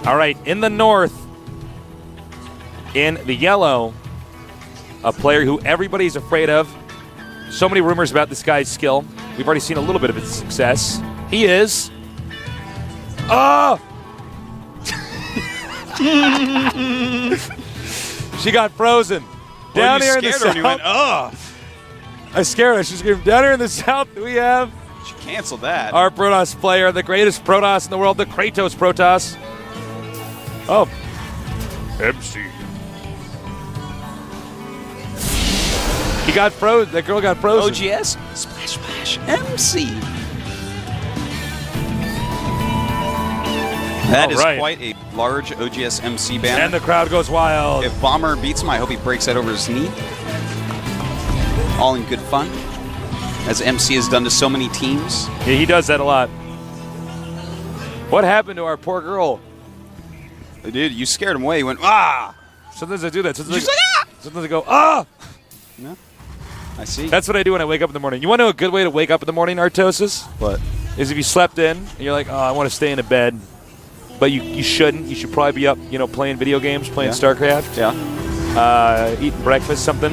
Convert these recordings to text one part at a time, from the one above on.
All right, in the north, in the yellow, a player who everybody's afraid of. So many rumors about this guy's skill. We've already seen a little bit of his success. He is... Oh! She got frozen. Down here in the south. Went, oh. I scared her. She screamed, down here in the south, we have... She canceled that. Our Protoss player, the greatest Protoss in the world, the Kratos Protoss. Oh. MC. He got frozen. That girl got frozen. OGS? Splash, splash. MC. That is quite a large OGS MC banner. And the crowd goes wild. If Bomber beats him, I hope he breaks that over his knee. All in good fun, as MC has done to so many teams. Yeah, he does that a lot. What happened to our poor girl? Dude, you scared him away. He went, ah! Sometimes I do that. Sometimes She's like, ah! Sometimes I go, ah! No, I see. That's what I do when I wake up in the morning. You want to know a good way to wake up in the morning, Artosis? What? Is if you slept in, and you're like, oh, I want to stay in a bed. But you shouldn't. You should probably be up, playing video games, playing StarCraft. Yeah. Eating breakfast, something.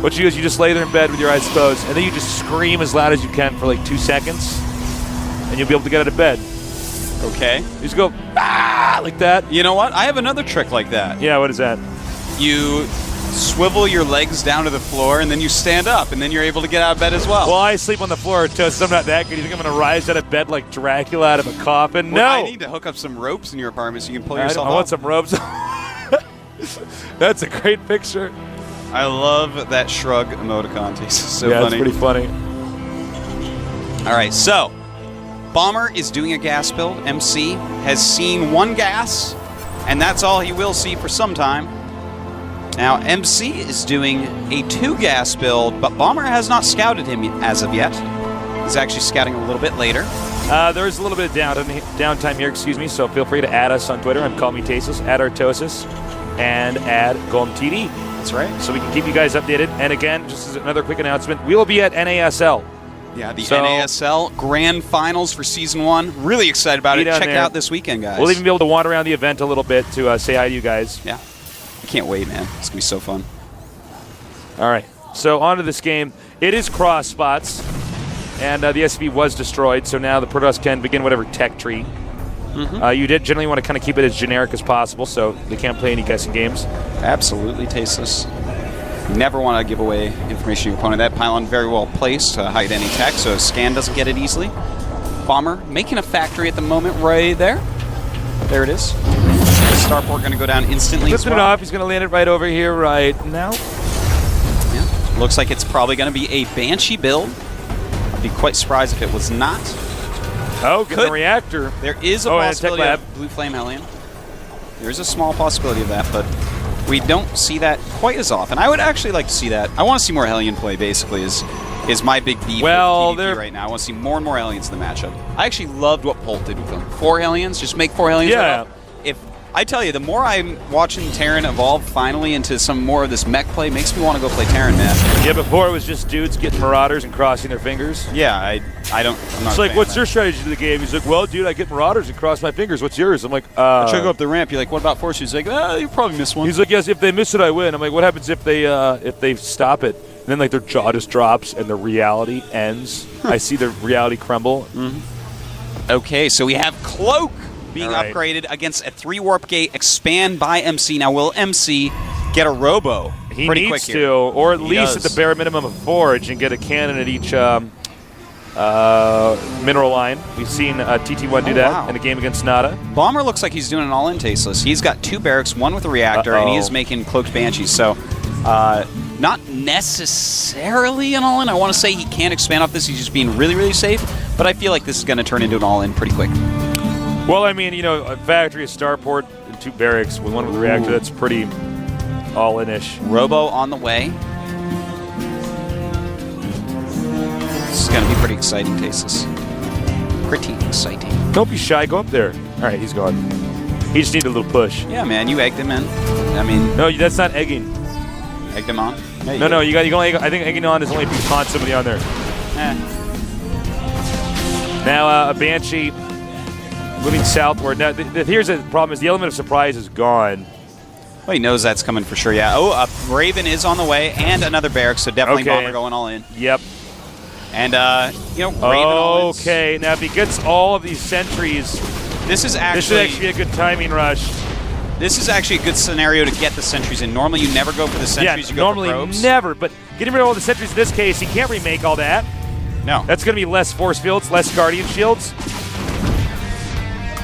What you do is you just lay there in bed with your eyes closed, and then you just scream as loud as you can for like 2 seconds, and you'll be able to get out of bed. Okay. You just go, ah, like that. You know what? I have another trick like that. Yeah, what is that? You swivel your legs down to the floor, and then you stand up, and then you're able to get out of bed as well. Well, I sleep on the floor, Toast. I'm not that good. You think I'm going to rise out of bed like Dracula out of a coffin? Well, no. I need to hook up some ropes in your apartment so you can pull yourself I up. want some ropes. That's a great picture. I love that shrug emoticon. It's so yeah, funny. Yeah, it's pretty funny. All right, so Bomber is doing a gas build. MC has seen one gas, and that's all he will see for some time. Now, MC is doing a 2 gas build, but Bomber has not scouted him as of yet. He's actually scouting a little bit later. There is a little bit of downtime here, so feel free to add us on Twitter and call me Tasis, add Artosis, and add GOMTV. That's right. So we can keep you guys updated. And again, just as another quick announcement, we will be at NASL. Yeah, the NASL Grand Finals for Season 1. Really excited about it. Check it out this weekend, guys. We'll even be able to wander around the event a little bit to say hi to you guys. Yeah. I can't wait, man. It's going to be so fun. All right. So on to this game. It is cross spots, and the SCV was destroyed, so now the Protoss can begin whatever tech tree. You did generally want to kind of keep it as generic as possible, so they can't play any guessing games. Absolutely, tasteless. Never want to give away information to your opponent. That pylon very well placed to hide any tech, so a scan doesn't get it easily. Bomber making a factory at the moment right there. There it is. Starport going to go down instantly as well. Lifting it off, he's going to land it right over here right now. Yeah. Looks like it's probably going to be a Banshee build. I'd be quite surprised if it was not. Oh, get the reactor. There is a possibility of Blue Flame Hellion. There is a small possibility of that, but we don't see that quite as often. I would actually like to see that. I want to see more Hellion play, basically, is my big beef with PvP right now. I want to see more and more Hellions in the matchup. I actually loved what Polt did with them. 4 Hellions, just make 4 Hellions. Yeah. If I tell you, the more I'm watching Terran evolve finally into some more of this mech play, makes me want to go play Terran, man. Yeah, before it was just dudes getting Marauders and crossing their fingers. Yeah, I'm not It's like, what's your strategy to the game? He's like, well, dude, I get Marauders and cross my fingers. What's yours? I'm like, I try to go up the ramp. You're like, what about Force? He's like, you probably missed one. He's like, yes, if they miss it, I win. I'm like, what happens if they stop it? And then like their jaw just drops and the reality ends. I see the reality crumble. Okay, so we have Cloak being upgraded against a 3 warp gate, expand by MC. Now, will MC get a robo? He needs to, or at least at the bare minimum a forge and get a cannon at each mineral line. We've seen TT1 do that in a game against Nada. Bomber looks like he's doing an all-in tasteless. He's got 2 barracks, 1 with a reactor, and he is making cloaked banshees. So, not necessarily an all-in. I want to say he can expand off this. He's just being really, really safe. But I feel like this is going to turn into an all-in pretty quick. Well, I mean, a factory, a starport, and 2 barracks with 1 with a reactor, that's pretty all-in-ish. Robo on the way. This is going to be pretty exciting, Tasteless. Pretty exciting. Don't be shy. Go up there. All right, he's gone. He just needed a little push. Yeah, man, you egged him in. I mean... No, that's not egging. Egged him on? Yeah, no, you can only egg, I think egging on is only if you taunt somebody on there. Now, a Banshee... moving southward. Now, here's the problem: is the element of surprise is gone. Well, he knows that's coming for sure. Yeah. Oh, a Raven is on the way, and another barracks. So definitely Bomber going all in. Yep. And Raven all in. Okay. Now, if he gets all of these sentries, this should actually be a good timing rush. This is actually a good scenario to get the sentries in. Normally, you never go for the sentries. You go for probes. Normally, never. But getting rid of all the sentries in this case, he can't remake all that. No. That's going to be less force fields, less guardian shields.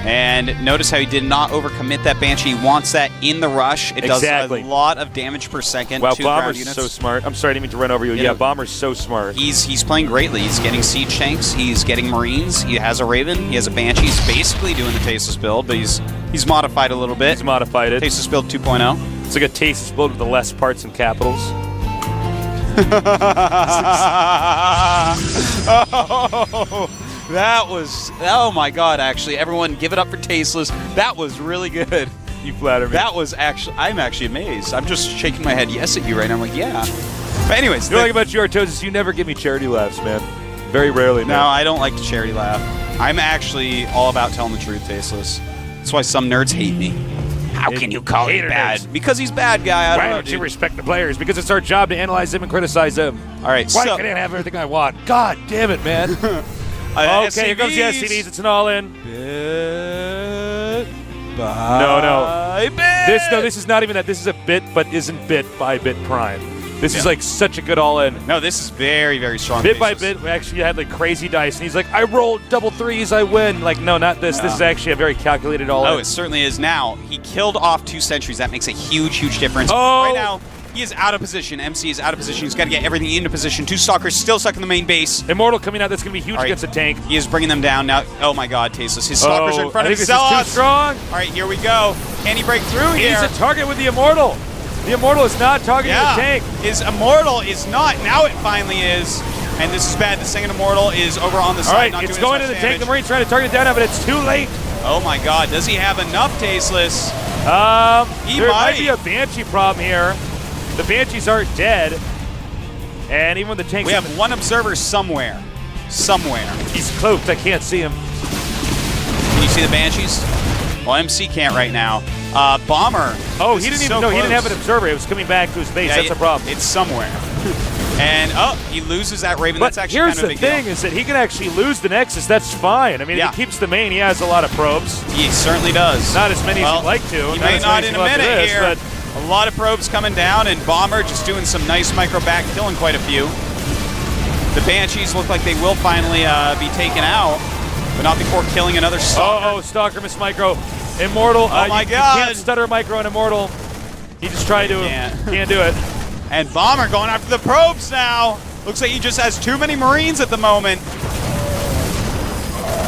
And notice how he did not overcommit that Banshee. He wants that in the rush. It does a lot of damage per second. Wow, to Bomber's ground units. so smart. I'm sorry, I didn't mean to run over you. Yeah, Bomber's so smart. He's playing greatly. He's getting siege tanks. He's getting Marines. He has a Raven. He has a Banshee. He's basically doing the Tasteless build, but he's modified a little bit. He's modified it. Tasteless build 2.0. It's like a Tasteless build with the less parts and capitals. That was, oh my god, actually. Everyone give it up for Tasteless. That was really good. You flatter me. That was actually, I'm actually amazed. I'm just shaking my head yes at you right now. I'm like, yeah. But anyways. You know what I like about you, Artosis, is you never give me charity laughs, man. Very rarely, man. No, I don't like to charity laugh. I'm actually all about telling the truth, Tasteless. That's why some nerds hate me. How can you call him bad? Nerds. Because he's bad, guy. Why don't you respect the players? Because it's our job to analyze them and criticize them. All right, Why can't I have everything I want? God damn it, man. Okay, here comes the SCVs. It's an all-in. No. This is not even that. This is a bit, but isn't bit by bit prime. This is like such a good all-in. No, this is very, very strong. Bit by bit, we actually had like crazy dice, and he's like, I rolled double threes, I win. Like, no, not this. No. This is actually a very calculated all-in. Oh, it certainly is. Now, he killed off 2 sentries. That makes a huge, huge difference. Oh. Right now, he is out of position. MC is out of position. He's got to get everything into position. 2 Stalkers still stuck in the main base. Immortal coming out. That's going to be huge against a tank. He is bringing them down now. Oh, my God, Tasteless. His Stalkers are in front of his Zealots. This is too strong. All right, here we go. Can he break through here? He's a target with the Immortal. The Immortal is not targeting the tank. His Immortal is not. Now it finally is. And this is bad. The second Immortal is over on the side. All right, not it's doing going as to much the tank. The Marine's trying to target it down now, but it's too late. Oh, my God. Does he have enough, Tasteless? There might be a Banshee problem here. The Banshees aren't dead. And even when the tanks... We have one observer somewhere. He's cloaked. I can't see him. Can you see the Banshees? Well, MC can't right now. Bomber. Oh, he didn't even know. He didn't have an observer. It was coming back to his base. That's a problem. It's somewhere. And, he loses that Raven. But that's actually kind of a big deal. here's the thing, is that he can actually lose the Nexus. That's fine. I mean, if he keeps the main, he has a lot of probes. He certainly does. Not as many as you'd like to. He may not in a minute here. But a lot of probes coming down, and Bomber just doing some nice micro back, killing quite a few. The Banshees look like they will finally be taken out, but not before killing another Stalker. Stalker miss micro. Immortal. Oh my God. You can't stutter micro and Immortal. He just tried to. Can't do it. And Bomber going after the probes now. Looks like he just has too many Marines at the moment.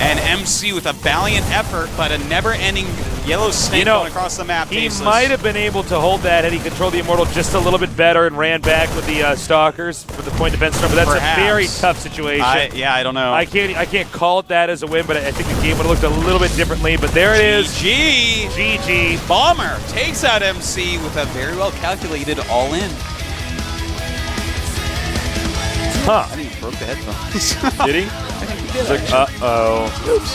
And MC with a valiant effort, but a never-ending yellow snake going across the map. He might have been able to hold that had he controlled the Immortal just a little bit better and ran back with the Stalkers for the point defense number. That's a very tough situation. I don't know. I can't call it that as a win, but I think the game would have looked a little bit differently. But there it is. GG. Bomber takes out MC with a very well calculated all-in. Huh. I think he broke the headphones. Did he? I think he did. It's like, Oops.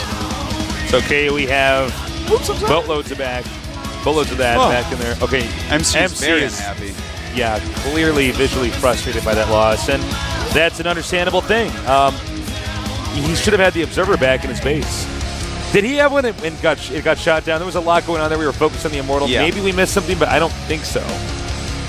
It's okay. We have boatloads of that back in there. Okay. MC is very unhappy. Yeah, clearly visually frustrated by that loss, and that's an understandable thing. He should have had the observer back in his base. Did he have one that it got shot down? There was a lot going on there. We were focused on the Immortal. Yeah. Maybe we missed something, but I don't think so.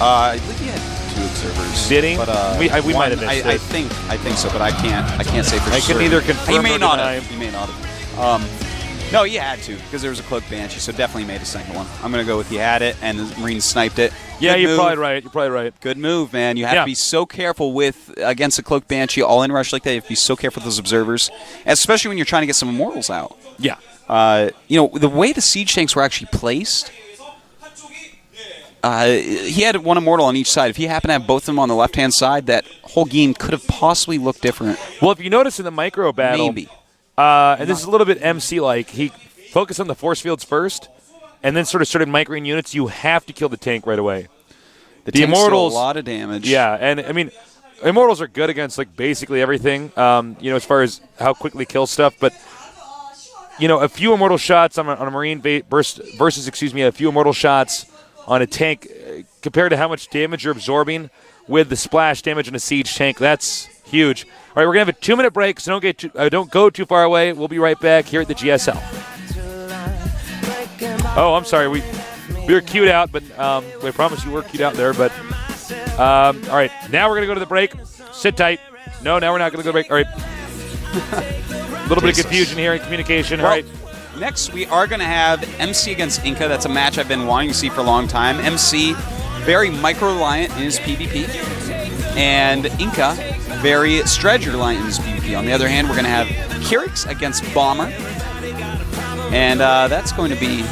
I believe he had 2 observers. Did he? But, we might have missed it. I think so, but I can't say for sure. I can neither confirm or deny. He may not have. No, he had to, because there was a cloaked Banshee, so definitely made a second one. I'm going to go with he had it, and the Marines sniped it. Yeah, you're probably right. Good move, man. You have to be so careful against a cloaked Banshee all-in rush like that. You have to be so careful with those observers, especially when you're trying to get some Immortals out. Yeah. The way the siege tanks were actually placed, he had one Immortal on each side. If he happened to have both of them on the left-hand side, that whole game could have possibly looked different. Well, if you notice in the micro battle, maybe. And this is a little bit MC-like. He focused on the force fields first, and then sort of started microing units. You have to kill the tank right away. The Immortals do a lot of damage. Yeah, and I mean, Immortals are good against like basically everything. As far as how quickly kill stuff, but a few immortal shots on a Marine versus a few immortal shots on a tank compared to how much damage you're absorbing with the splash damage in a siege tank. That's huge. All right, we're going to have a 2-minute break, so don't go too far away. We'll be right back here at the GSL. Oh, I'm sorry. We were queued out, but I promise you were queued out there. But all right, now we're going to go to the break. Sit tight. No, now we're not going to go to the break. All right. A little bit of confusion here in communication. All right. Next, we are going to have MC against Inca. That's a match I've been wanting to see for a long time. MC, very micro-reliant in his PvP. And Inca, very strategy-reliant in his PvP. On the other hand, we're going to have Kyrix against Bomber. And that's going to be...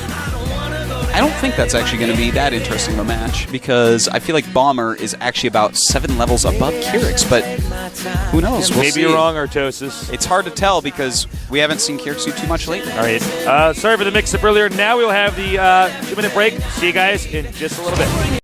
I don't think that's actually going to be that interesting of a match, because I feel like Bomber is actually about 7 levels above Kyrix, but who knows? We'll Maybe see. you're wrong, Artosis. It's hard to tell because we haven't seen Kyrix do too much lately. All right. Sorry for the mix-up earlier. Now we'll have the 2-minute break. See you guys in just a little bit.